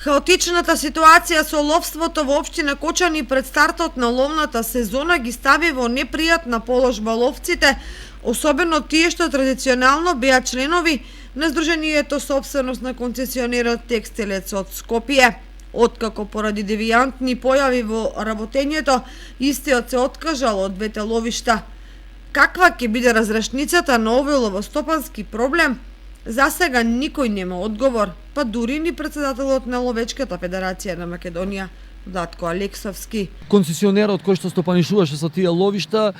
Хаотичната ситуација со ловството во општина Кочани пред стартот на ловната сезона ги стави во непријатна положба ловците, особено тие што традиционално беа членови на Сдруженијето собственост на концесионерот Текстилец од Скопје. Откако поради девијантни појави во работењето, истиот се откажал од двете ловишта. Каква ќе биде разрешницата на овој ловостопански проблем? За сега никој нема одговор, па дури ни председателот на Ловечката федерација на Македонија, Владко Алексовски. Концесионерот кој што стопанишуваше со тие ловишта,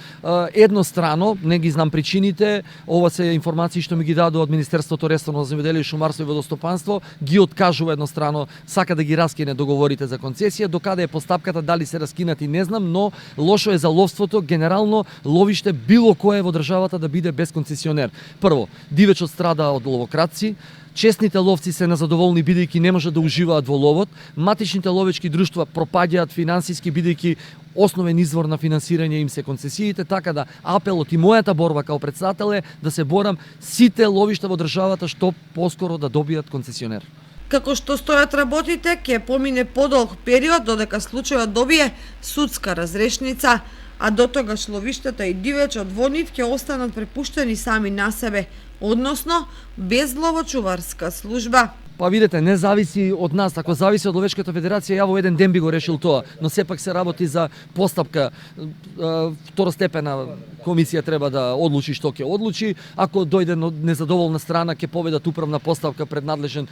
еднострано, не ги знам причините, ова се информации што ми ги дадоа од Министерството ресорно за земјоделие, шумарство и водостопанство, ги откажува еднострано, сака да ги раскине договорите за концесија, докаде е постапката, дали се раскинати не знам, но лошо е за ловството, генерално ловиште било кое во државата да биде без концесионер. Прво, дивечот страда од ловократци, честните ловци се незадоволни бидејќи не можат да уживаат во ловот, матичните ловечки друштва пропаѓаат финансиски бидејќи основен извор на финансирање им се концесиите, така да апелот и мојата борба као председател е да се борам сите ловишта во државата што поскоро да добијат концесионер. Како што стојат работите, ќе помине подолг период додека случајот добие судска разрешница, а до тогаш ловиштата и дивечот во нив ќе останат препуштени сами на себе, односно без ловочуварска служба. Па видете, не зависи од нас, ако зависи од Ловечката федерација, ја во еден ден би го решил тоа, но сепак се работи за постапка. Второстепена комисија треба да одлучи што ќе одлучи, ако дојде незадоволна страна ќе поведат управна постапка пред надлежен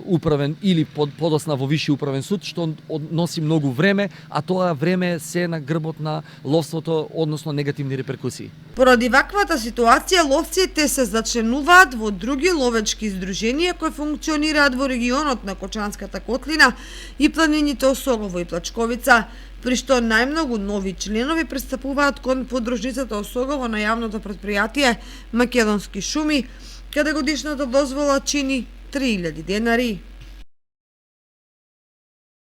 управен или подосна во виши управен суд, што носи многу време, а тоа време се на грбот на ловството, односно негативни реперкусии. Поради ваквата ситуација, ловците се зачленуваат во други ловечки здруженија кои функционираат во регионот на Кочанската котлина и планините Осогово и Плачковица, при што најмногу нови членови пристапуваат кон подружницата Осогово на јавното претпријатие Македонски шуми, каде годишната дозвола чини 3000 денари.